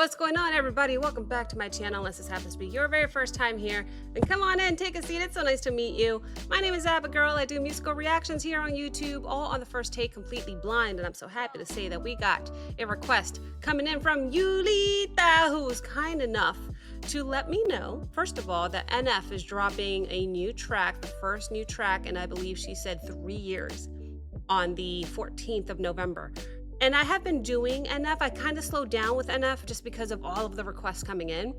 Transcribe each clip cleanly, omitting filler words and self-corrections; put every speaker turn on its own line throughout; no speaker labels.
What's going on, everybody? Welcome back to my channel. Unless this happens to be your very first time here, then come on in, take a seat. It's so nice to meet you. My name is Abigail. I do musical reactions here on YouTube, all on the first take, completely blind, and I'm so happy to say that we got a request coming in from Yulita, who was kind enough to let me know, first of all, that NF is dropping a new track, the first new track, and I believe she said 3 years, on the 14th of November. And I have been doing NF. I kind of slowed down with NF just because of all of the requests coming in.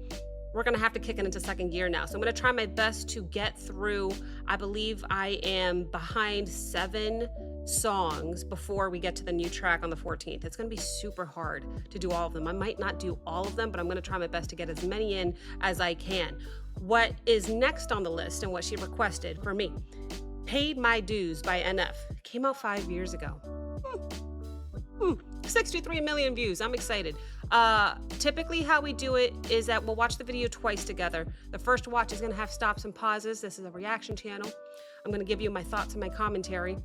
We're gonna have to kick it into second gear now. So I'm gonna try my best to get through, I believe I am behind 7 songs before we get to the new track on the 14th. It's gonna be super hard to do all of them. I might not do all of them, but I'm gonna try my best to get as many in as I can. What is next on the list and what she requested for me, Paid My Dues by NF. Came out 5 years ago. 63 million views. I'm excited. Typically how we do it is that we'll watch the video twice together. The first watch is going to have stops and pauses. This is a reaction channel. I'm going to give you my thoughts and my commentary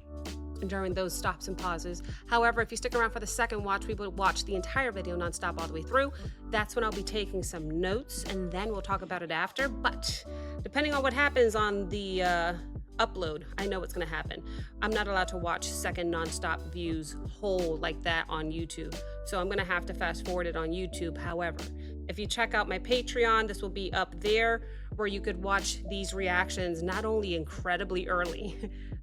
during those stops and pauses. However, if you stick around for the second watch, we will watch the entire video nonstop all the way through. That's when I'll be taking some notes, and then we'll talk about it after. But depending on what happens on the upload, I know what's gonna happen. I'm not allowed to watch second nonstop views whole like that on YouTube. So I'm gonna have to fast forward it on YouTube. However, if you check out my Patreon, this will be up there where you could watch these reactions not only incredibly early,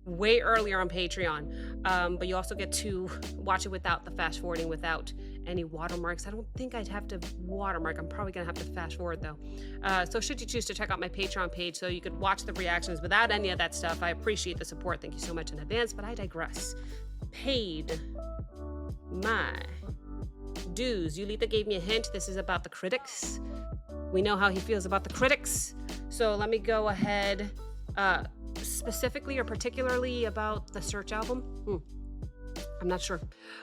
way earlier on Patreon, but you also get to watch it without the fast forwarding, without any watermarks. I don't think I'd have to watermark. I'm probably gonna have to fast forward though. So should you choose to check out my Patreon page so you could watch the reactions without any of that stuff, I appreciate the support. Thank you so much in advance, but I digress. Paid My Dues. Yulita gave me a hint. This is about the critics. We know how he feels about the critics. So let me go ahead, specifically or particularly about the Search album. I'm not sure,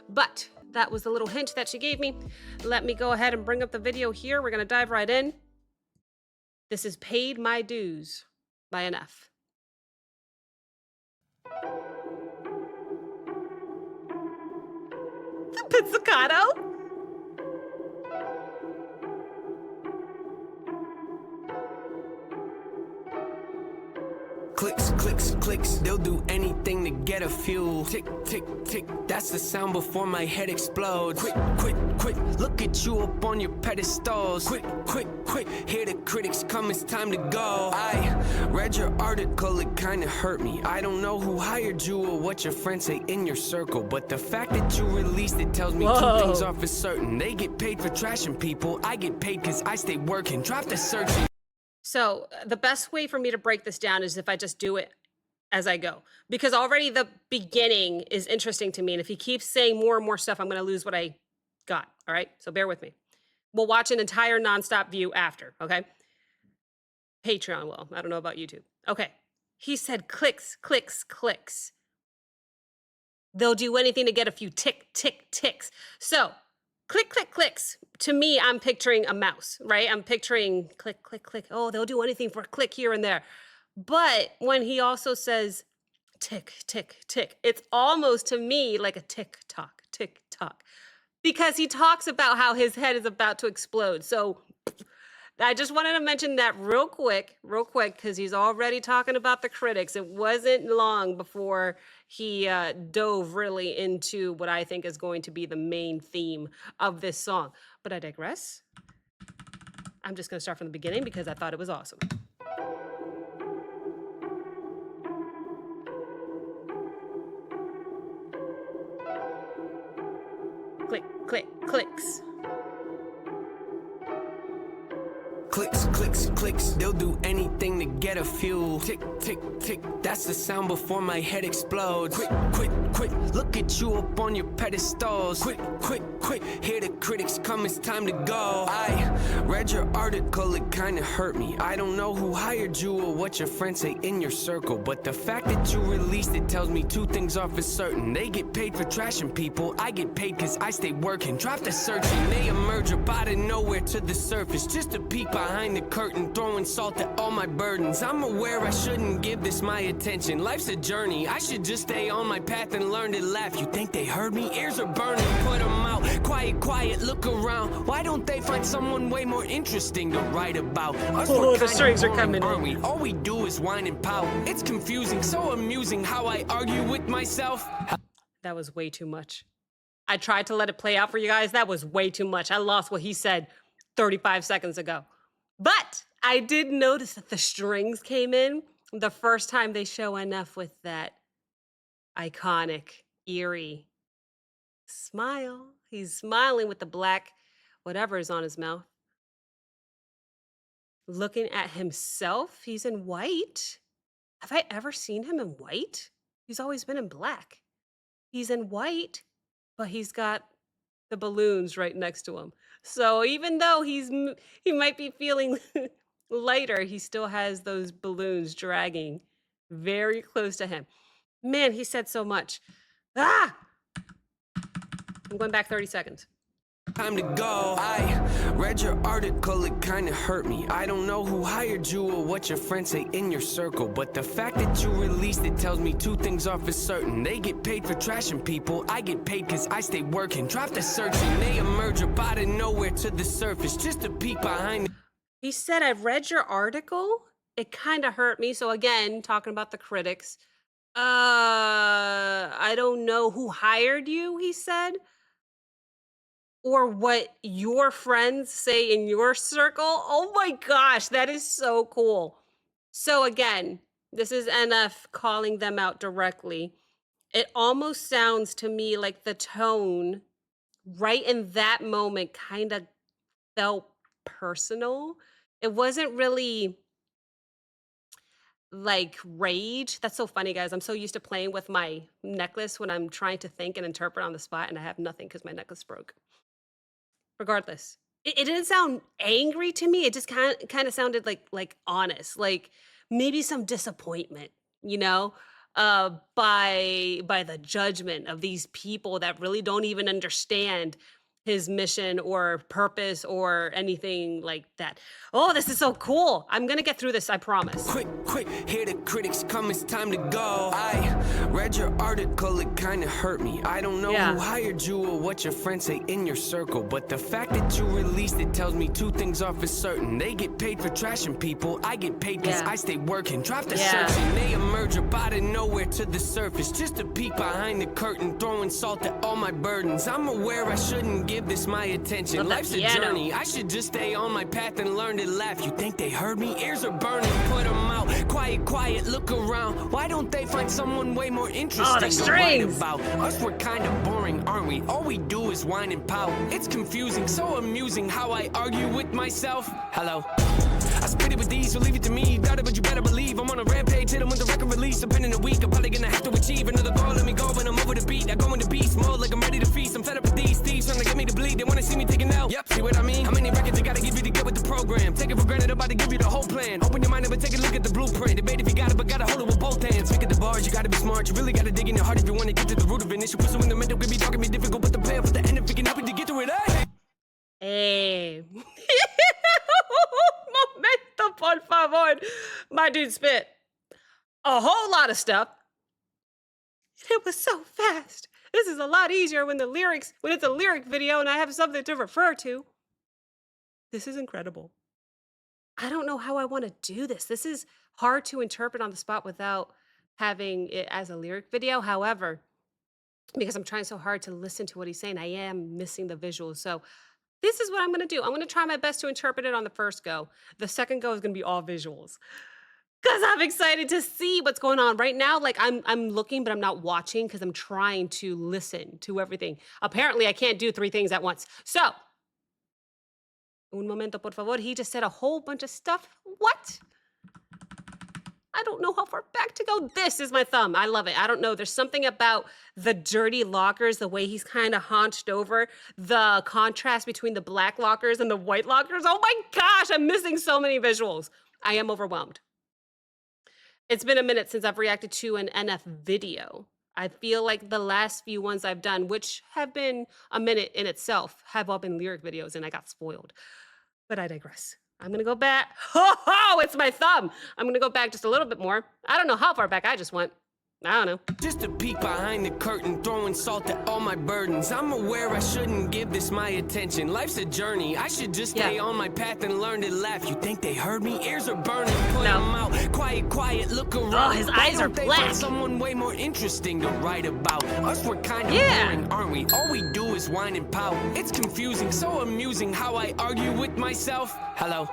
but that was the little hint that she gave me. Let me go ahead and bring up the video here. We're gonna dive right in. This is Paid My Dues by NF. The pizzicato.
Clicks, clicks, clicks, they'll do anything to get a few. Tick, tick, tick, that's the sound before my head explodes. Quick, quick, quick, look at you up on your pedestals. Quick, quick, quick, hear the critics come, it's time to go. I read your article, it kinda hurt me. I don't know who hired you or what your friends say in your circle, but the fact that you released it tells me two things are for certain. They get paid for trashing people, I get paid cause I stay working. Drop the searching.
So the best way for me to break this down is if I just do it as I go, because already the beginning is interesting to me. And if he keeps saying more and more stuff, I'm going to lose what I got. All right. So bear with me. We'll watch an entire nonstop view after. Okay. Patreon will. I don't know about YouTube. Okay. He said clicks, clicks, clicks. They'll do anything to get a few tick, tick, ticks. So click, click, clicks. To me, I'm picturing a mouse, right? I'm picturing click, click, click. Oh, they'll do anything for a click here and there. But when he also says tick, tick, tick, it's almost to me like a tick tock, because he talks about how his head is about to explode. So I just wanted to mention that real quick, because he's already talking about the critics. It wasn't long before he dove really into what I think is going to be the main theme of this song. But I digress. I'm just going to start from the beginning because I thought it was awesome. Click, click, clicks.
Clicks, clicks, clicks, they'll do anything to get a few. Tick, tick, tick, that's the sound before my head explodes. Quick, quick, quick, look at you up on your pedestals. Quick, quick, quick, hear the critics come, it's time to go. I read your article, it kinda hurt me. I don't know who hired you or what your friends say in your circle, but the fact that you released it tells me two things are for certain. They get paid for trashing people, I get paid cause I stay working. Drop the searching, they emerge up out of nowhere to the surface just to peek behind the curtain, throwing salt at all my burdens. I'm aware I shouldn't give this my attention. Life's a journey, I should just stay on my path and learn to laugh. You think they heard me? Ears are burning, put them out. Quiet, quiet, look around. Why don't they find someone way more interesting to write about? Us,
Oh,
we're
the
kinda
strings are
boring,
coming
aren't
in.
we? All we do is whine and pout. It's confusing, so amusing how I argue with myself.
That was way too much. I tried to let it play out for you guys. That was way too much. I lost what he said 35 seconds ago. But I did notice that the strings came in the first time they show enough with that iconic, eerie smile. He's smiling with the black whatever is on his mouth. Looking at himself, he's in white. Have I ever seen him in white? He's always been in black. He's in white, but he's got the balloons right next to him. So even though he might be feeling lighter, he still has those balloons dragging very close to him. Man, he said so much. Ah! I'm going back 30 seconds.
Time to go. I read your article, it kinda hurt me. I don't know who hired you or what your friends say in your circle, but the fact that you released it tells me two things are for certain. They get paid for trashing people, I get paid cause I stay working. Drop the searching, they emerge up out of nowhere to the surface, just a peek behind the
He said, I read your article. It kind of hurt me. So again, talking about the critics. I don't know who hired you, he said, or what your friends say in your circle. Oh my gosh, that is so cool. So again, this is NF calling them out directly. It almost sounds to me like the tone right in that moment kind of felt personal. It wasn't really like rage. That's so funny, guys. I'm so used to playing with my necklace when I'm trying to think and interpret on the spot, and I have nothing because my necklace broke. Regardless, it didn't sound angry to me. It just kind of sounded like honest, like maybe some disappointment, you know, by the judgment of these people that really don't even understand his mission or purpose or anything like that. Oh, this is so cool. I'm gonna get through this, I promise.
quick, quick, hear the critics come, it's time to go. I read your article, it kinda hurt me. I don't know
Yeah.
who hired you or what your friends say in your circle, but the fact that you released it tells me two things are for certain. They get paid for trashing people, I get paid cause
Yeah.
I stay working. Drop the
Yeah.
searching, they emerge up out of nowhere to the surface, just a peek behind the curtain, throwing salt at all my burdens. I'm aware I shouldn't give this my attention.
Love that
Life's a
piano.
journey, I should just stay on my path and learn to laugh. You think they heard me? Ears are burning, put them out. Quiet, quiet, look around. Why don't they find someone way more interesting to write
strings.
about? Us, we're kind of boring, aren't we? All we do is whine and pout. It's confusing, so amusing how I argue with myself. Hello. I spit it with these, so leave it to me. Doubt it, but you better believe I'm on a rampage. Hit them with the record release. Depending on the week, I'm probably gonna have to achieve another goal. Let me go when I'm over the beat. I go into beast mode like I'm ready to feast. I'm fed up with these thieves trying to get me to bleed. They wanna see me taking out. Yep, see what I mean? How many records I gotta give you to get with the program? Take it for granted, I'm about to give you the whole plan. Open your mind up and take a look at the blueprint. Debate if you got it, but gotta hold it with both hands. Pick at the bars, you gotta be smart. You really gotta dig in your heart if you wanna get to the root of it. Issue pursuing the mental could be dark and be difficult, but the payoff at the end if you can help it to get to it. Hey!
Hey. Momento, por favor. My dude spit a whole lot of stuff. It was so fast. This is a lot easier when it's a lyric video and I have something to refer to. This is incredible. I don't know how I want to do this. This is hard to interpret on the spot without having it as a lyric video. However, because I'm trying so hard to listen to what he's saying, I am missing the visuals. So this is what I'm going to do. I'm going to try my best to interpret it on the first go. The second go is going to be all visuals. Cuz I'm excited to see what's going on right now. Like I'm looking but I'm not watching cuz I'm trying to listen to everything. Apparently I can't do three things at once. So, un momento por favor. He just said a whole bunch of stuff. What? I don't know how far back to go. This is my thumb. I love it. I don't know. There's something about the dirty lockers, the way he's kind of hunched over, the contrast between the black lockers and the white lockers. Oh my gosh, I'm missing so many visuals. I am overwhelmed. It's been a minute since I've reacted to an NF video. I feel like the last few ones I've done, which have been a minute in itself, have all been lyric videos and I got spoiled. But I digress. I'm going to go back. Oh, it's my thumb. I'm going to go back just a little bit more. I don't know how far back I just went. I don't know.
Just a peek behind the curtain, throwing salt at all my burdens. I'm aware I shouldn't give this my attention. Life's a journey. I should just stay on my path and learn to laugh. You think they heard me? Ears are burning. Put them out. Quiet, quiet, look around.
Oh, his eyes are black.
Someone way more interesting to write about. Us, we're kind of boring, aren't we? All we do is whine and pout. It's confusing, so amusing how I argue with myself. Hello.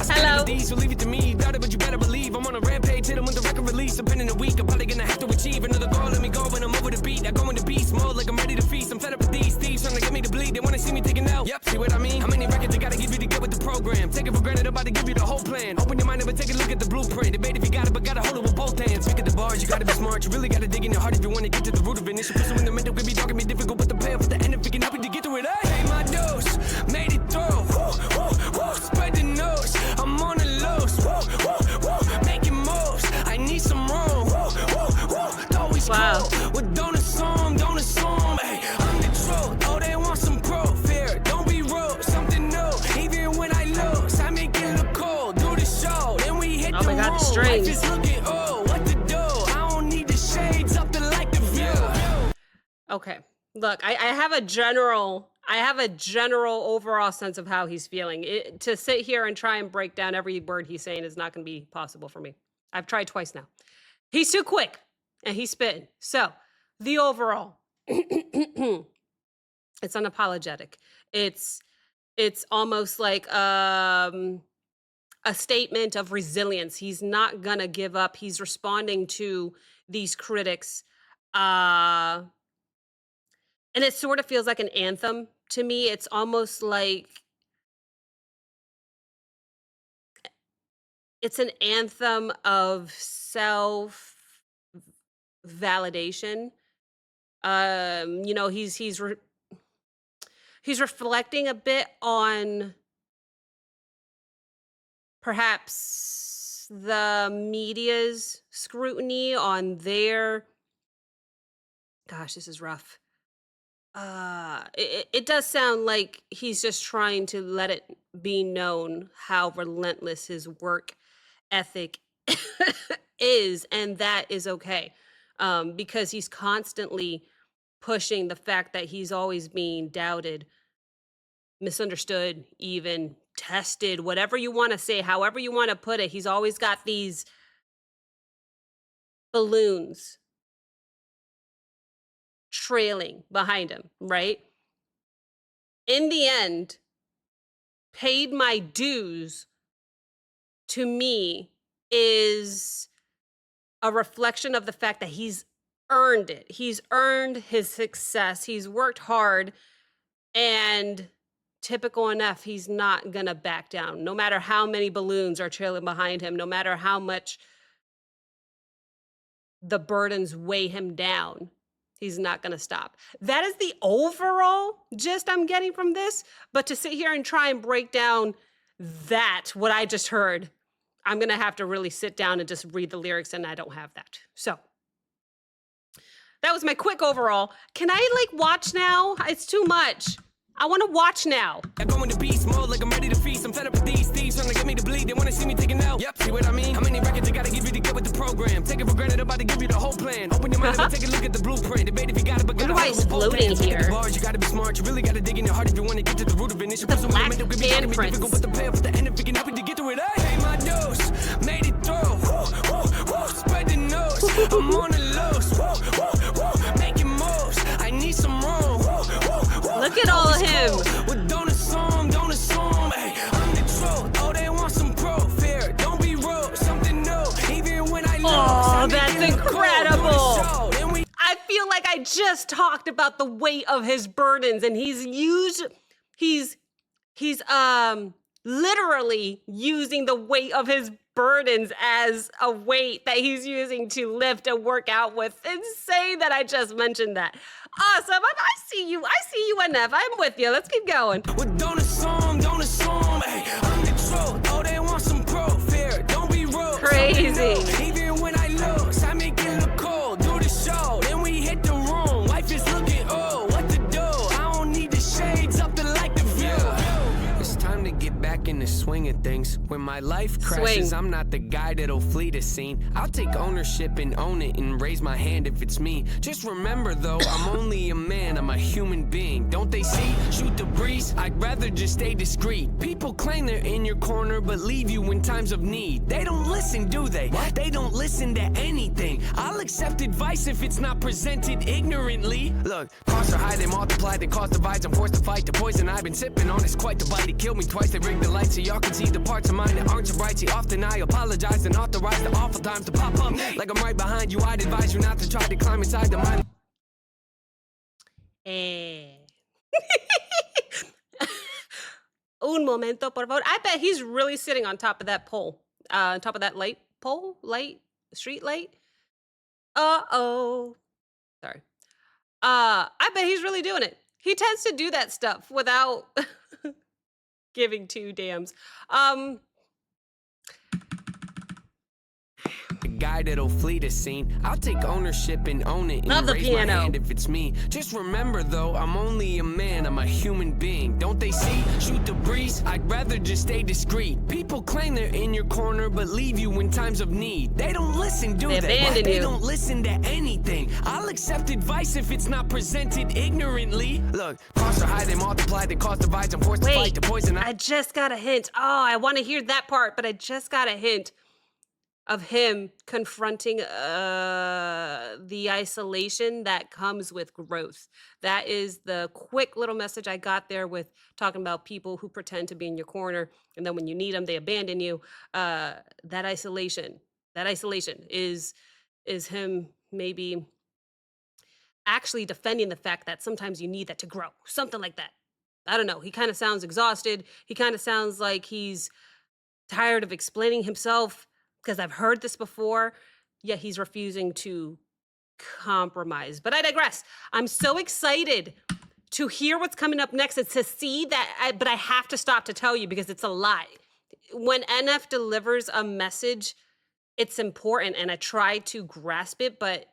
Hello.
These will leave it to me. Doubt it, but you better believe I'm on a rampage. Hit 'em with the record release. I've been in a week. I'm probably gonna have to achieve another goal. Let me go when I'm over the beat. I go into beast mode like I'm ready to feast. I'm fed up with these thieves trying to get me to bleed. They wanna see me taking out. Yep, see what I mean? How many records I gotta give you to get with the program? Take it for granted, I'm about to give you the whole plan. Open your mind up and take a look at the blueprint. Debate if you got it, but gotta hold it with both hands. Pick at the bars, you gotta be smart. You really gotta dig in your heart if you wanna get to the root of it. Initial pistol in the middle can be dark and be difficult, but the payoff at the end if it can help you to get through it. I hate my dose, made it through. Woo, woo, woo, spread the nose. I'm on the lows. Woo, woo, woo, making moves. I need some room. Woo, woo, woo, always
wow.
cool. Well, don't assume, don't assume. Hey, I'm the truth. Oh, they want some proof here. Don't be rude, something new. Even when I lose, I make it look cool. Do the show, then we hit
oh
the
my God,
room.
the strings.
Just looking, oh, what to do? I don't need the shades up to like the view.
Okay. Look, I have a general overall sense of how he's feeling. To sit here and try and break down every word he's saying is not going to be possible for me. I've tried twice now. He's too quick and he's spitting. So the overall, it's unapologetic. It's almost like a statement of resilience. He's not gonna give up. He's responding to these critics. And it sort of feels like an anthem to me. It's almost like it's an anthem of self validation. You know, he's reflecting a bit on perhaps the media's scrutiny on their, gosh, this is rough. It does sound like he's just trying to let it be known how relentless his work ethic is, and that is okay, because he's constantly pushing the fact that he's always being doubted, misunderstood, even tested, whatever you want to say, however you want to put it. He's always got these balloons trailing behind him, right? In the end, paid my dues to me is a reflection of the fact that he's earned it. He's earned his success. He's worked hard, and typical enough, he's not gonna back down. No matter how many balloons are trailing behind him, no matter how much the burdens weigh him down, he's not going to stop. That is the overall gist I'm getting from this. But to sit here and try and break down what I just heard, I'm going to have to really sit down and just read the lyrics, and I don't have that. So that was my quick overall. Can I watch now? It's too much. I want to watch now.
I go into beast mode like I'm ready to feast. I'm fed up with these thieves trying to get me to bleed. They want to see me taking out. Yep, see what I mean? How many records I gotta give you to get with the program? Take it for granted, I'm about to give you the whole plan. Open your mind and take a look at the blueprint. Debate if you got it, but gotta
why he's floating here.
Bars, you gotta be smart. You really gotta dig in your heart if you want to get to the root of it.
The black handprints.
But the payoff at the end if you can help you to get through it. I hate my dose, made it through. Woo, woo, woo, spread the nose. I'm on the lows. Woo, woo, woo, making moves. I need some room. Woo, woo, woo.
Look at all of him.
Well, don't assume, hey, I'm the truth. Oh, they want some proof here. Don't be rude, something new. Even when I lose,
oh, that's incredible. I feel like I just talked about the weight of his burdens, and he's literally using the weight of his burdens as a weight that he's using to lift and work out with. Insane that I just mentioned that. Awesome. I see you enough. I'm with you. Let's keep going.
Well, don't assume, hey, I'm the truth. Oh, they want some proof here. Don't be rude.
Crazy.
Even when I lose, I make it look cool. Do the show, then we hit the room. Life is looking, oh, what to do? I don't need the shades up to like the view. It's time to get back in the swing of plan things. When my life crashes,
Swing.
I'm not the guy that'll flee the scene. I'll take ownership and own it and raise my hand if it's me. Just remember though, I'm only a man, I'm a human being. Don't they see? Shoot the breeze, I'd rather just stay discreet. People claim they're in your corner, but leave you in times of need. They don't listen, do they? What? They don't listen to anything. I'll accept advice if it's not presented ignorantly. Look, costs are high, they multiply, they cause divides. I'm forced to fight the poison I've been sipping on. It's quite the bite, it killed me twice. They rigged the lights so y'all can see the parts of mine that aren't so bright. See, often I apologize and authorize the awful times to pop up. Like I'm right behind you, I'd advise you not to try to climb inside the mind.
Un momento, por favor. I bet he's really sitting on top of that pole. On top of that street light. Uh-oh. Sorry. I bet he's really doing it. He tends to do that stuff without giving two damns.
A guy that'll flee the scene. I'll take ownership and own it and
Love the
raise
piano.
my hand if it's me. Just remember though, I'm only a man, I'm a human being. Don't they see? Shoot the breeze, I'd rather just stay discreet. People claim they're in your corner, but leave you in times of need. They don't listen, do
They
they?
abandon
They
you.
don't listen to anything. I'll accept advice if it's not presented ignorantly. Look, costs are high, they multiply, they cause divides. I'm forced to fight
Wait,
the poison.
I just got a hint. Oh, I want to hear that part, but I just got a hint of him confronting the isolation that comes with growth. That is the quick little message I got there with talking about people who pretend to be in your corner, and then when you need them, they abandon you. That isolation is him maybe actually defending the fact that sometimes you need that to grow, something like that. I don't know. He kind of sounds exhausted. He kind of sounds like he's tired of explaining himself because I've heard this before, yet he's refusing to compromise. But I digress. I'm so excited to hear what's coming up next and to see that, but I have to stop to tell you because it's a lie. When NF delivers a message, it's important and I try to grasp it, but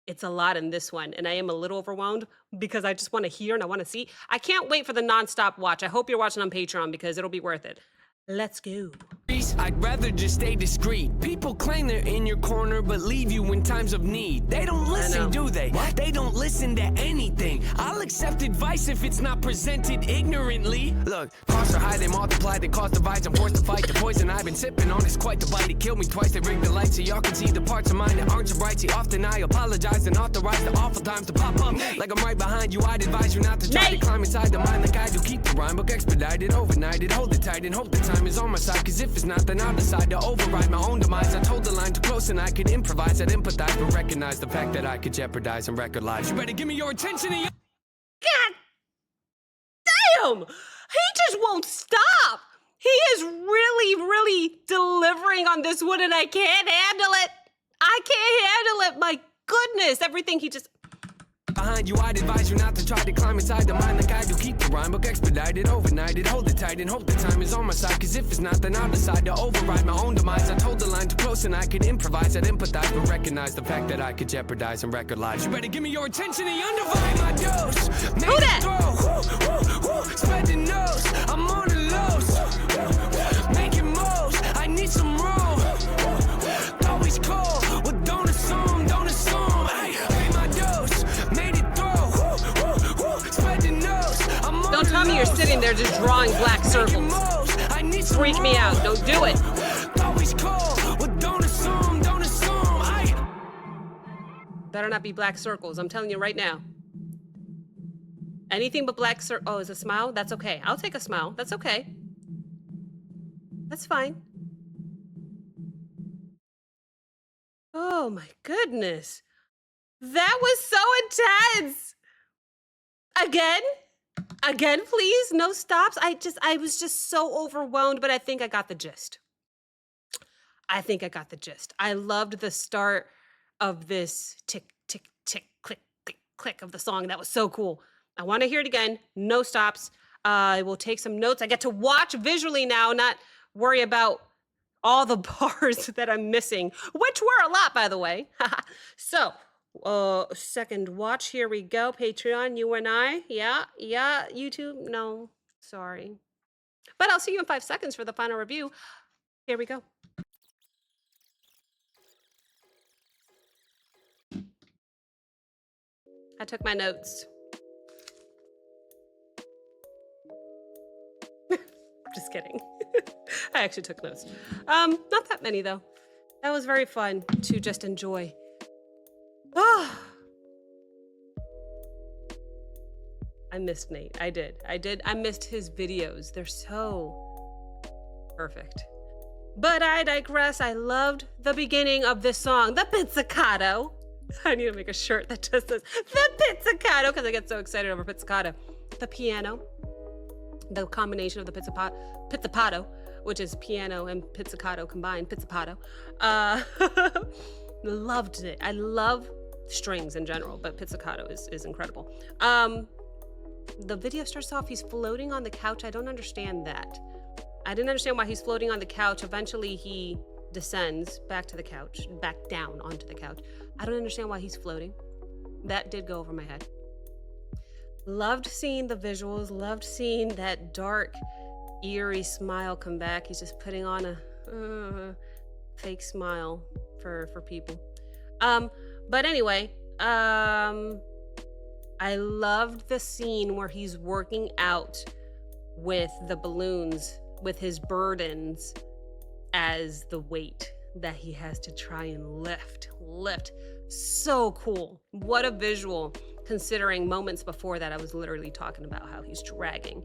it's a lot in this one. And I am a little overwhelmed because I just want to hear and I want to see. I can't wait for the nonstop watch. I hope you're watching on Patreon because it'll be worth it. Let's go.
I'd rather just stay discreet. People claim they're in your corner, but leave you in times of need. They don't listen, do they? What? They don't listen to anything. I'll accept advice if it's not presented ignorantly. Look, costs are high, they multiply, they cause divides. I'm forced to fight the poison I've been sipping on. It's quite the bite, it killed me twice. They rigged the lights so y'all can see the parts of mine that aren't so bright. See, often I apologize and authorize the awful times to pop up. Like I'm right behind you, I'd advise you not to try to climb inside the mind like I do. Keep the rhyme book expedited, overnighted, hold it tight and hope the time is on my side. Cause if it's not, then I'll decide to override my own demise. I told the line too close and I could improvise. I'd empathize, but recognize the fact that I could jeopardize and record lives. You better give me your attention and
God damn! He just won't stop. He is really, really delivering on this one and I can't handle it. I can't handle it. My goodness, everything he just...
behind you, I'd advise you not to try to climb inside the mind like I do. Keep the rhyme book expedited, overnighted, hold it tight and hope the time is on my side. Cause if it's not, then I'll decide to override my own demise. I told the line too close and I could improvise. I'd empathize, but recognize the fact that I could jeopardize and record lives. You better give me your attention and undivide my dose.
Who that?
Spread the nose, I'm on the lows. Making moves, I need some room. Always cold, well don't assume, don't assume. Hey, my dose, made it through. Spread the nose, I'm on
Don't tell me you're sitting there just drawing black circles. Freak me out. Don't do it.
Always cold, well don't assume, don't assume.
Better not be black circles. I'm telling you right now. Anything but black circles. Oh, is a smile? That's okay. I'll take a smile. That's okay. That's fine. Oh my goodness. That was so intense. Again? Again, please? No stops? I was just so overwhelmed, but I think I got the gist. I loved the start of this tick, tick, tick, click, click, click of the song. That was so cool. I want to hear it again. No stops. I will take some notes. I get to watch visually now, not worry about all the bars that I'm missing, which were a lot, by the way. So, second watch. Here we go. Patreon, you and I. Yeah. YouTube. No, sorry. But I'll see you in 5 seconds for the final review. Here we go. I took my notes. Just kidding. I actually took notes. Not that many though. That was very fun to just enjoy. Oh, I missed Nate. I did. I missed his videos. They're so perfect. But I digress. I loved the beginning of this song, the pizzicato. I need to make a shirt that just says the pizzicato because I get so excited over pizzicato. The piano, the combination of the pizzicato, which is piano and pizzicato combined, pizzicato. Loved it. I love strings in general, but pizzicato is incredible. The video starts off, he's floating on the couch. I don't understand that. I didn't understand why he's floating on the couch. Eventually he descends back to the couch, back down onto the couch. I don't understand why he's floating. That did go over my head. Loved seeing the visuals, loved seeing that dark, eerie smile come back. He's just putting on a fake smile for people. But anyway, I loved the scene where he's working out with the balloons, with his burdens as the weight that he has to try and lift. So cool. What a visual, considering moments before that I was literally talking about how he's dragging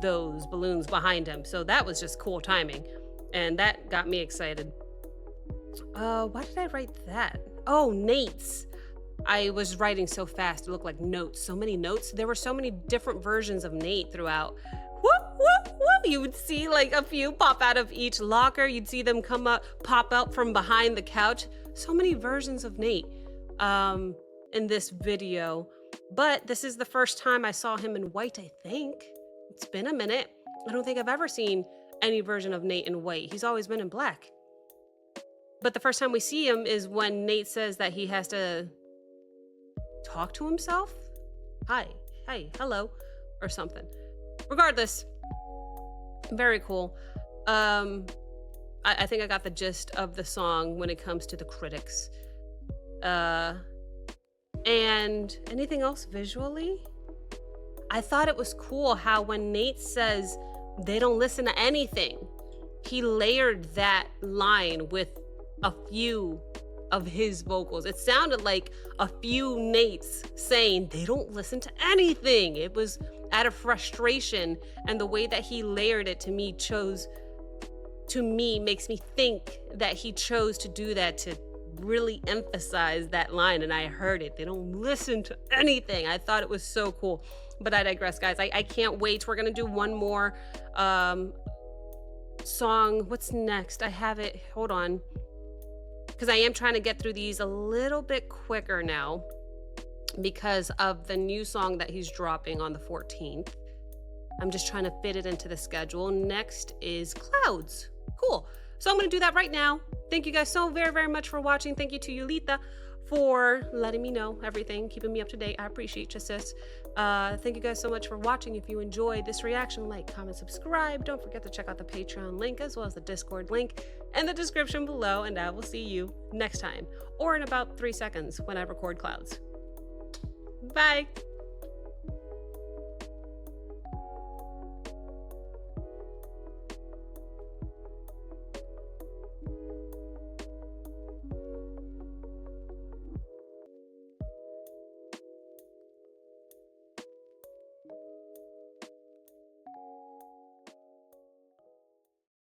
those balloons behind him. So that was just cool timing. And that got me excited. Why did I write that? Oh, Nate's. I was writing so fast, it looked like notes, so many notes. There were so many different versions of Nate throughout. Whoop, whoop, whoop. You would see like a few pop out of each locker. You'd see them pop out from behind the couch. So many versions of Nate in this video. But this is the first time I saw him in white, I think. It's been a minute. I don't think I've ever seen any version of Nate in white. He's always been in black. But the first time we see him is when Nate says that he has to talk to himself. Hi, hello, or something. Regardless, very cool. I think I got the gist of the song when it comes to the critics. And anything else visually? I thought it was cool how when Nate says they don't listen to anything, he layered that line with a few of his vocals. It sounded like a few Nates saying they don't listen to anything. It was out of frustration, and the way that he layered it makes me think that he chose to do that to really emphasize that line. And I heard it. They don't listen to anything. I thought it was so cool. But I digress, guys. I can't wait. We're gonna do one more song. What's next? I have it. Hold on. Because I am trying to get through these a little bit quicker now because of the new song that he's dropping on the 14th. I'm just trying to fit it into the schedule. Next is Clouds. Cool. So I'm going to do that right now. Thank you guys so very, very much for watching. Thank you to Yulita for letting me know everything, keeping me up to date. I appreciate you, sis. Thank you guys so much for watching. If you enjoyed this reaction, like, comment, subscribe. Don't forget to check out the Patreon link as well as the Discord link in the description below, and I will see you next time or in about 3 seconds when I record Clouds. Bye.